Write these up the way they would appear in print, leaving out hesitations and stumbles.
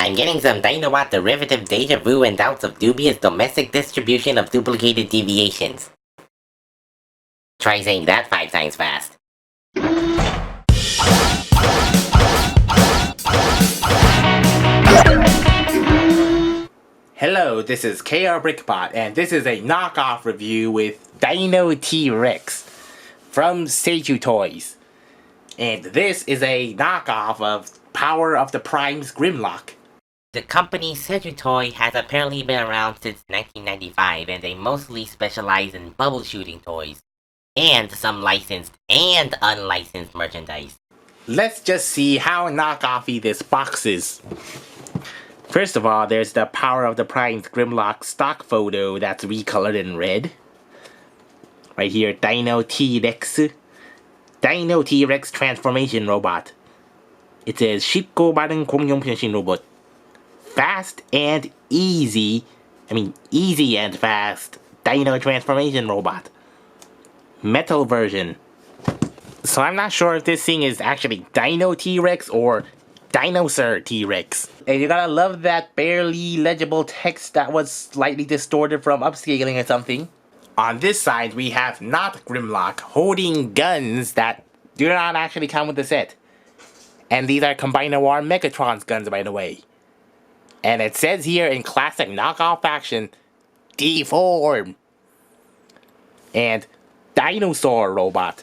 I'm getting some Dinobot derivative deja vu and doubts of dubious domestic distribution of duplicated deviations. Try saying that 5 times fast. Hello, this is KRBrickBot, and this is a knockoff review with Dino T-Rex from Seju Toys. And this is a knockoff of Power of the Primes Grimlock. The company Seju Toy has apparently been around since 1995, and they mostly specialize in bubble shooting toys, and some licensed and unlicensed merchandise. Let's just see how knockoffy this box is. First of all, there's the Power of the Primes Grimlock stock photo that's recolored in red. Right here, Dino T-Rex. Dino T-Rex transformation robot. It says 쉽고 빠른 공룡 변신 robot. Fast and easy. Easy and fast Dino transformation robot. Metal version. So I'm not sure if this thing is actually Dino T-Rex or Dinosaur T-Rex. And you gotta love that barely legible text that was slightly distorted from upscaling or something. On this side, we have not Grimlock holding guns that do not actually come with the set. And these are Combined Noir Megatron's guns, by the way. And it says here in classic knockoff fashion, deform. And Dinosaur Robot.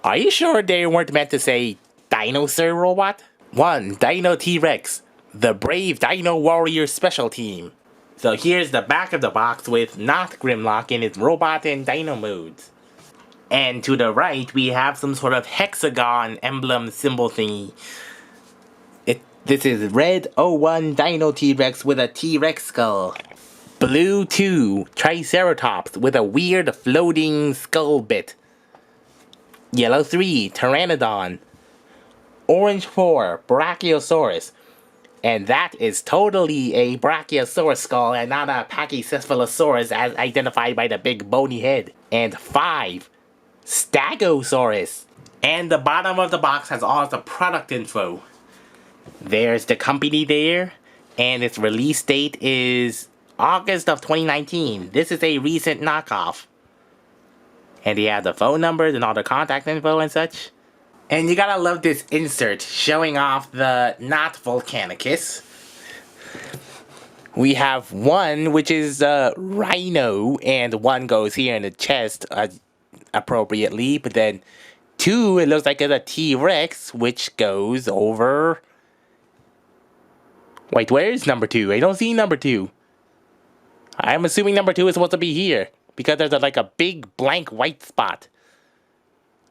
Are you sure they weren't meant to say Dinosaur Robot? 1. Dino T-Rex, the brave Dino Warrior Special Team. So here's the back of the box with not Grimlock in its robot and dino modes. And to the right, we have some sort of hexagon emblem symbol thingy. This is Red 01 Dino T-Rex with a T-Rex skull. Blue 2 Triceratops with a weird floating skull bit. Yellow 3 Pteranodon. Orange 4 Brachiosaurus. And that is totally a Brachiosaurus skull and not a Pachycephalosaurus as identified by the big bony head. And 5 Stegosaurus. And the bottom of the box has all the product info. There's the company there, and its release date is August of 2019. This is a recent knockoff. And they have the phone numbers and all the contact info and such. And you gotta love this insert showing off the not Volcanicus. We have one which is Rhino, and one goes here in the chest appropriately, but then 2 it looks like it's a T-Rex which goes over. Wait, where is number 2? I don't see number 2. I'm assuming number 2 is supposed to be here because there's like a big blank white spot.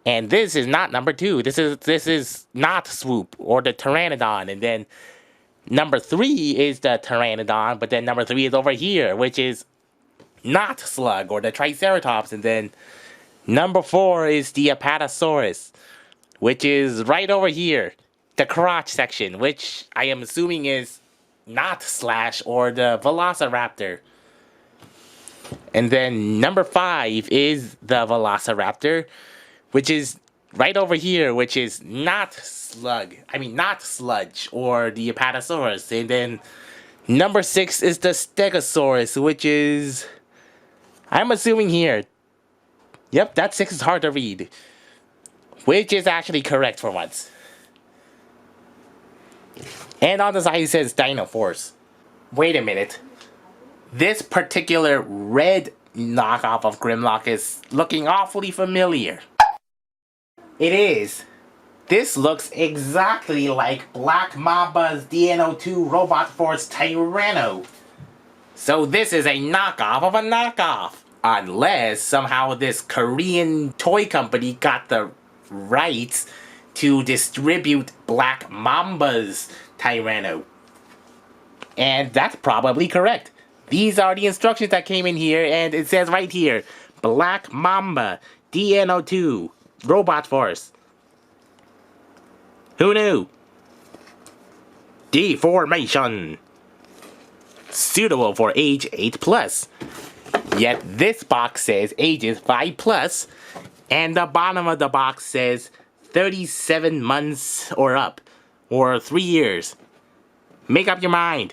And this is not number 2. This is not Swoop or the Pteranodon. And then number 3 is the Pteranodon, but then number 3 is over here, which is not Slug or the Triceratops. And then number 4 is the Apatosaurus, which is right over here, the crotch section, which I am assuming is not Slash or the Velociraptor. And then number 5 is the Velociraptor, which is right over here, which is not Sludge or the Apatosaurus. And then number 6 is the Stegosaurus, which is, I'm assuming here. Yep, that 6 is hard to read. Which is actually correct for once. And on the side it says Dino Force. Wait a minute. This particular red knockoff of Grimlock is looking awfully familiar. It is. This looks exactly like Black Mamba's DN-02 Robot Force Tyranno. So this is a knockoff of a knockoff. Unless somehow this Korean toy company got the rights to distribute Black Mamba's Tyranno. And that's probably correct. These are the instructions that came in here, and it says right here, Black Mamba DN-02 Robot Force. Who knew? Deformation. Suitable for age 8+. Yet this box says ages 5+, and the bottom of the box says 37 months or up, or 3 years. Make up your mind.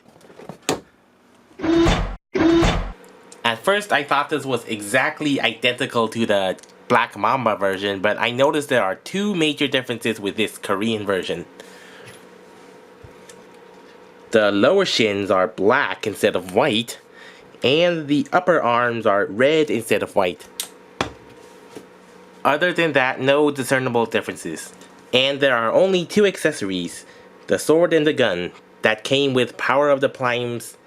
At first, I thought this was exactly identical to the Black Mamba version, but I noticed there are two major differences with this Korean version. The lower shins are black instead of white, and the upper arms are red instead of white. Other than that, no discernible differences. And there are only two accessories, the sword and the gun, that came with Power of the Primes,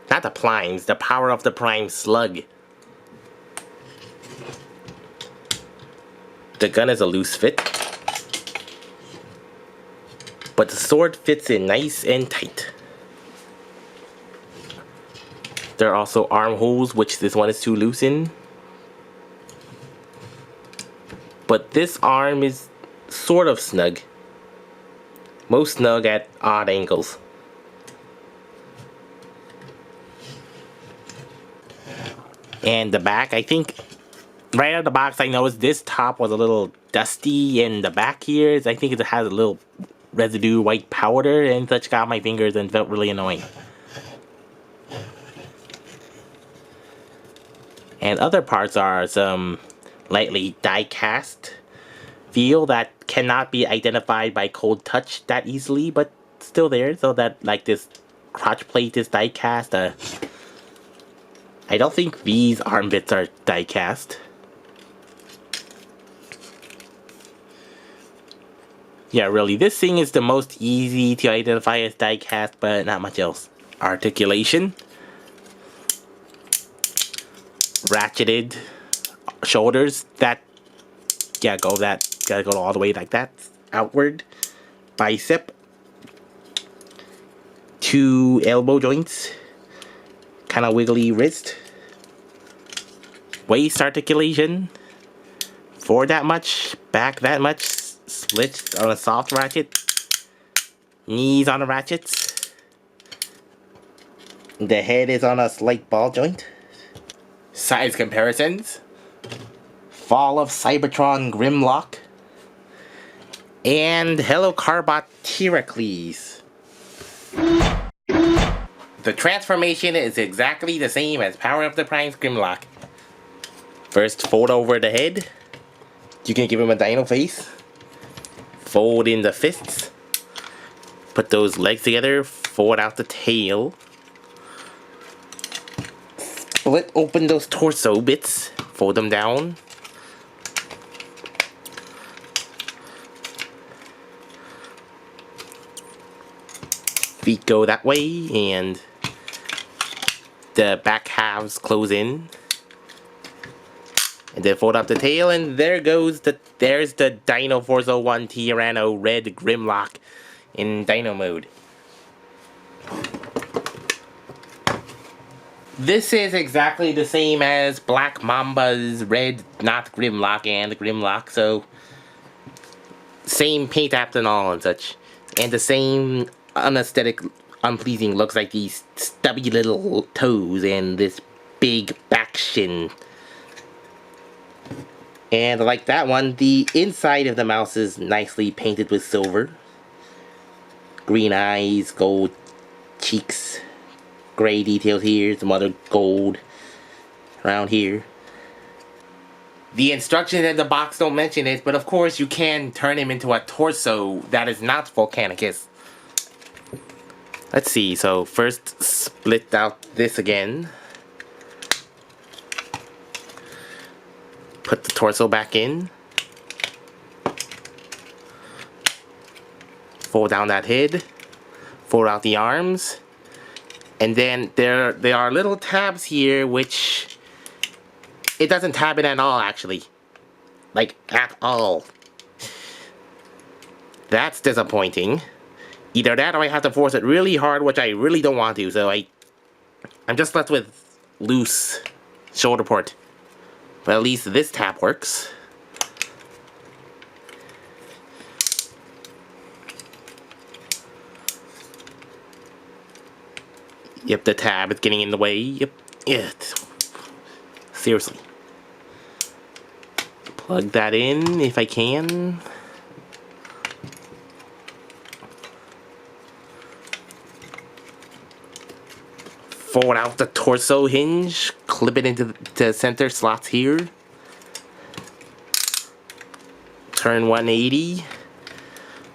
not the Primes, the Power of the Prime slug. The gun is a loose fit, but the sword fits in nice and tight. There are also armholes, which this one is too loose in. But this arm is sort of snug. Most snug at odd angles. And the back, I think, right out of the box I noticed this top was a little dusty, and the back here, I think it has a little residue white powder and such got on my fingers and felt really annoying. And other parts are some lightly die-cast feel that cannot be identified by cold touch that easily, but still there. So that, like, this crotch plate is die-cast. I don't think these arm bits are die-cast. Yeah, really, this thing is the most easy to identify as die-cast, but not much else. Articulation. Ratcheted shoulders that gotta go all the way like that outward. Bicep, two elbow joints, kind of wiggly wrist. Waist articulation, forward that much, back that much, splits on a soft ratchet, knees on the ratchets. The head is on a slight ball joint. Size comparisons. Fall of Cybertron Grimlock. And Hello Carbot Tyracles. The transformation is exactly the same as Power of the Primes Grimlock. First, fold over the head. You can give him a dino face. Fold in the fists. Put those legs together. Fold out the tail. Split open those torso bits, fold them down. Feet go that way, and the back halves close in. And then fold up the tail, and there's the Dino 401 Tyranno Red Grimlock in Dino mode. This is exactly the same as Black Mamba's Red, not Grimlock, and the Grimlock, so same paint apps and all and such. And the same unaesthetic, unpleasing looks, like these stubby little toes and this big back shin. And like that one, the inside of the mouse is nicely painted with silver. Green eyes, gold cheeks. Gray details here, some other gold around here. The instructions in the box don't mention it, but of course you can turn him into a torso that is not Volcanicus. Let's see, so first split out this again. Put the torso back in. Fold down that head. Fold out the arms. And then there are little tabs here, which it doesn't tab it at all, actually. Like, at all. That's disappointing. Either that or I have to force it really hard, which I really don't want to, so I'm just left with loose shoulder port. But at least this tab works. Yep, the tab is getting in the way. Yep. Yeah. Seriously. Plug that in if I can. Fold out the torso hinge, clip it into the center slots here. Turn 180.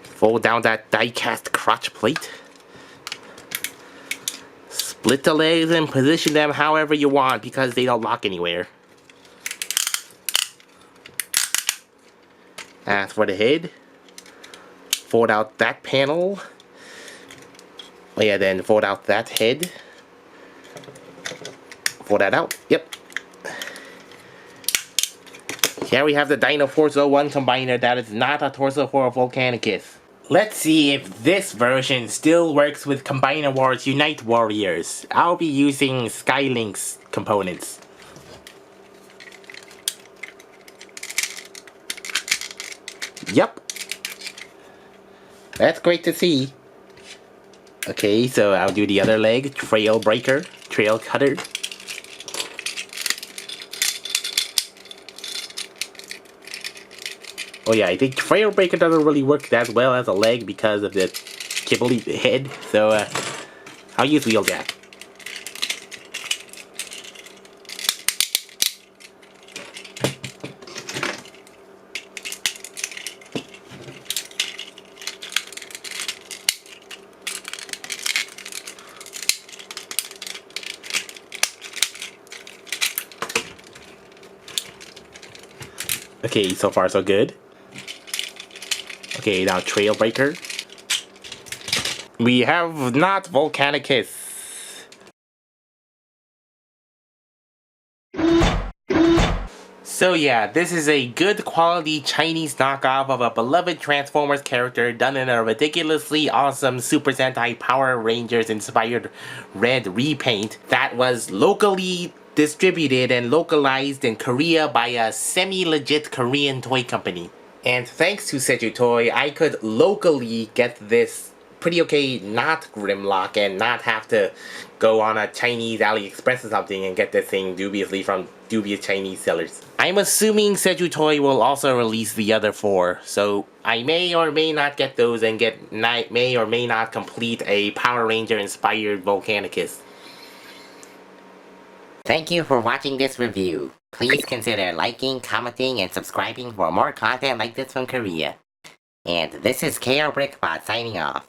Fold down that die-cast crotch plate. Split the legs and position them however you want because they don't lock anywhere. As for the head, fold out that panel. Oh yeah, then fold out that head. Fold that out. Yep. Here we have the Dino 401 combiner that is not a torso for a Volcanicus. Let's see if this version still works with Combiner Wars Unite Warriors. I'll be using Skylink's components. Yep. That's great to see. Okay, so I'll do the other leg, trail breaker, trail cutter. Oh yeah, I think trail breaker doesn't really work that well as a leg because of the kibbly head, so I'll use wheeljack. Okay, so far so good. Okay, now trail breaker. We have not Volcanicus. So yeah, this is a good quality Chinese knockoff of a beloved Transformers character done in a ridiculously awesome Super Sentai Power Rangers inspired red repaint that was locally distributed and localized in Korea by a semi-legit Korean toy company. And thanks to Seju Toy, I could locally get this pretty okay not Grimlock and not have to go on a Chinese AliExpress or something and get this thing dubiously from dubious Chinese sellers. I'm assuming Seju Toy will also release the other 4, so I may or may not get those and may or may not complete a Power Ranger inspired Volcanicus. Thank you for watching this review. Please consider liking, commenting, and subscribing for more content like this from Korea. And this is KRBrickBot signing off.